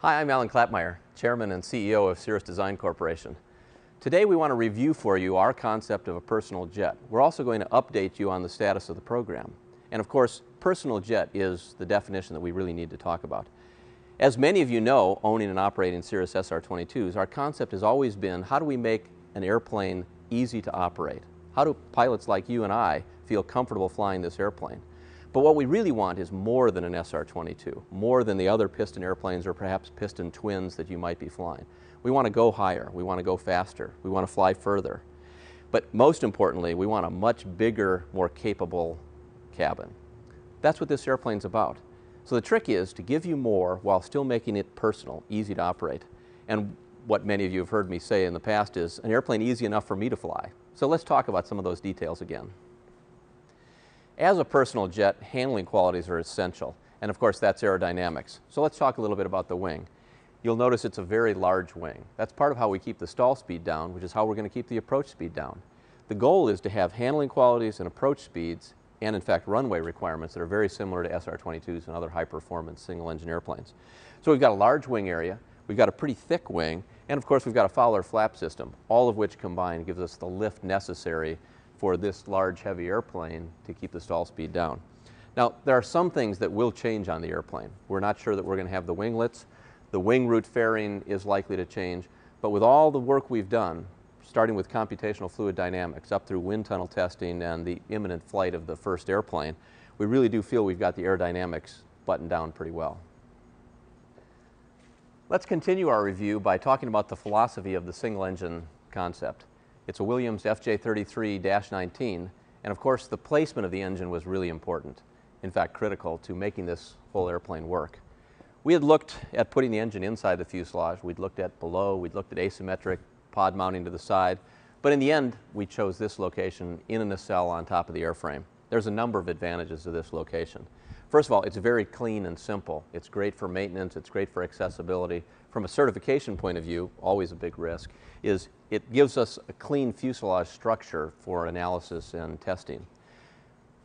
Hi, I'm Alan Klapmeyer, Chairman and CEO of Cirrus Design Corporation. Today we want to review for you our concept of a personal jet. We're also going to update you on the status of the program. And of course, personal jet is the definition that we really need to talk about. As many of you know, owning and operating Cirrus SR-22s, our concept has always been, how do we make an airplane easy to operate? How do pilots like you and I feel comfortable flying this airplane? But what we really want is more than an SR-22, more than the other piston airplanes or perhaps piston twins that you might be flying. We want to go higher, we want to go faster, we want to fly further. But most importantly, we want a much bigger, more capable cabin. That's what this airplane's about. So the trick is to give you more while still making it personal, easy to operate. And what many of you have heard me say in the past is, an airplane easy enough for me to fly. So let's talk about some of those details again. As a personal jet, handling qualities are essential, and of course that's aerodynamics. So let's talk a little bit about the wing. You'll notice it's a very large wing. That's part of how we keep the stall speed down, which is how we're going to keep the approach speed down. The goal is to have handling qualities and approach speeds, and in fact runway requirements that are very similar to SR-22s and other high-performance single-engine airplanes. So we've got a large wing area, we've got a pretty thick wing, and of course we've got a Fowler flap system, all of which combined gives us the lift necessary for this large, heavy airplane to keep the stall speed down. Now, there are some things that will change on the airplane. We're not sure that we're going to have the winglets. The wing root fairing is likely to change. But with all the work we've done, starting with computational fluid dynamics up through wind tunnel testing and the imminent flight of the first airplane, we really do feel we've got the aerodynamics buttoned down pretty well. Let's continue our review by talking about the philosophy of the single-engine concept. It's a Williams FJ33-19, and of course the placement of the engine was really important, in fact critical to making this whole airplane work. We had looked at putting the engine inside the fuselage, we'd looked at below, we'd looked at asymmetric pod mounting to the side, but in the end we chose this location in a nacelle on top of the airframe. There's a number of advantages to this location. First of all, it's very clean and simple. It's great for maintenance, it's great for accessibility. From a certification point of view, always a big risk, is it gives us a clean fuselage structure for analysis and testing.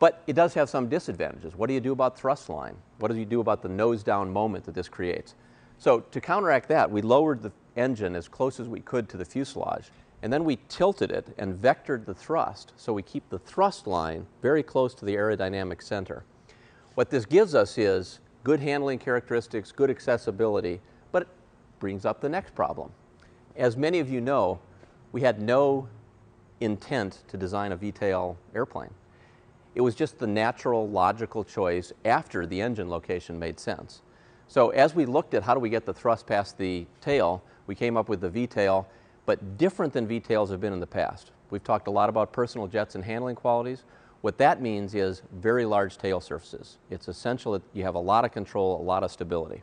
But it does have some disadvantages. What do you do about thrust line? What do you do about the nose down moment that this creates? So to counteract that, we lowered the engine as close as we could to the fuselage, and then we tilted it and vectored the thrust, so we keep the thrust line very close to the aerodynamic center. What this gives us is good handling characteristics, good accessibility, but it brings up the next problem. As many of you know, we had no intent to design a VTOL airplane. It was just the natural, logical choice after the engine location made sense. So as we looked at how do we get the thrust past the tail, we came up with the VTOL, but different than VTOLs have been in the past. We've talked a lot about personal jets and handling qualities. What that means is very large tail surfaces. It's essential that you have a lot of control, a lot of stability.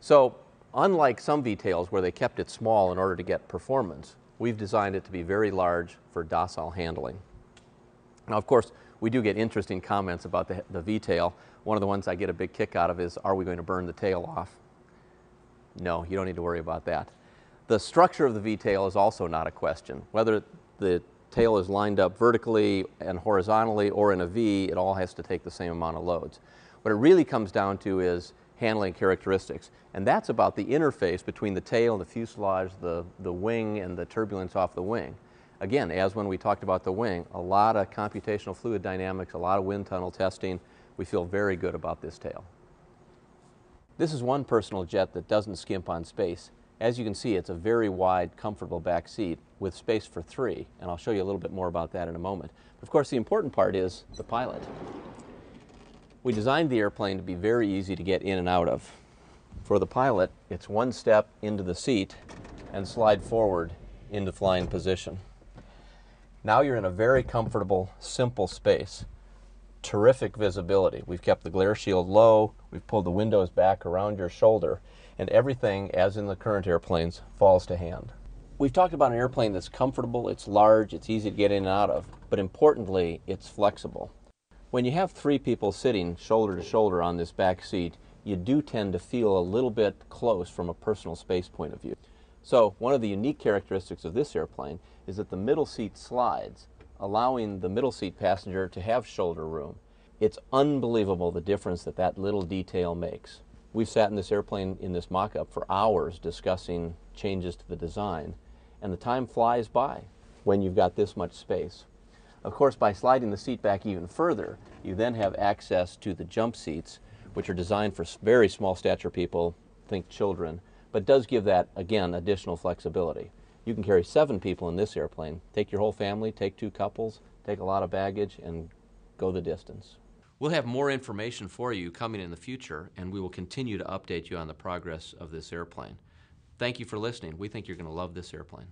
So unlike some VTOLs where they kept it small in order to get performance, we've designed it to be very large for docile handling. Now, of course, we do get interesting comments about the VTOL. One of the ones I get a big kick out of is, are we going to burn the tail off? No, you don't need to worry about that. The structure of the VTOL is also not a question. Whether the tail is lined up vertically and horizontally or in a V, it all has to take the same amount of loads. What it really comes down to is handling characteristics, and that's about the interface between the tail and the fuselage, the wing and the turbulence off the wing. Again, as when we talked about the wing, a lot of computational fluid dynamics, a lot of wind tunnel testing. We feel very good about this tail. This is one personal jet that doesn't skimp on space. As you can see, it's a very wide, comfortable back seat with space for three, and I'll show you a little bit more about that in a moment. Of course, the important part is the pilot. We designed the airplane to be very easy to get in and out of. For the pilot, it's one step into the seat and slide forward into flying position. Now you're in a very comfortable, simple space. Terrific visibility. We've kept the glare shield low, we've pulled the windows back around your shoulder, and everything, as in the current airplanes, falls to hand. We've talked about an airplane that's comfortable, it's large, it's easy to get in and out of, but importantly, it's flexible. When you have three people sitting shoulder to shoulder on this back seat, you do tend to feel a little bit close from a personal space point of view. So one of the unique characteristics of this airplane is that the middle seat slides, allowing the middle seat passenger to have shoulder room. It's unbelievable the difference that that little detail makes. We've sat in this airplane in this mock-up for hours discussing changes to the design, and the time flies by when you've got this much space. Of course, by sliding the seat back even further, you then have access to the jump seats, which are designed for very small stature people, think children, but does give that, again, additional flexibility. You can carry 7 people in this airplane. Take your whole family, take 2 couples, take a lot of baggage, and go the distance. We'll have more information for you coming in the future, and we will continue to update you on the progress of this airplane. Thank you for listening. We think you're going to love this airplane.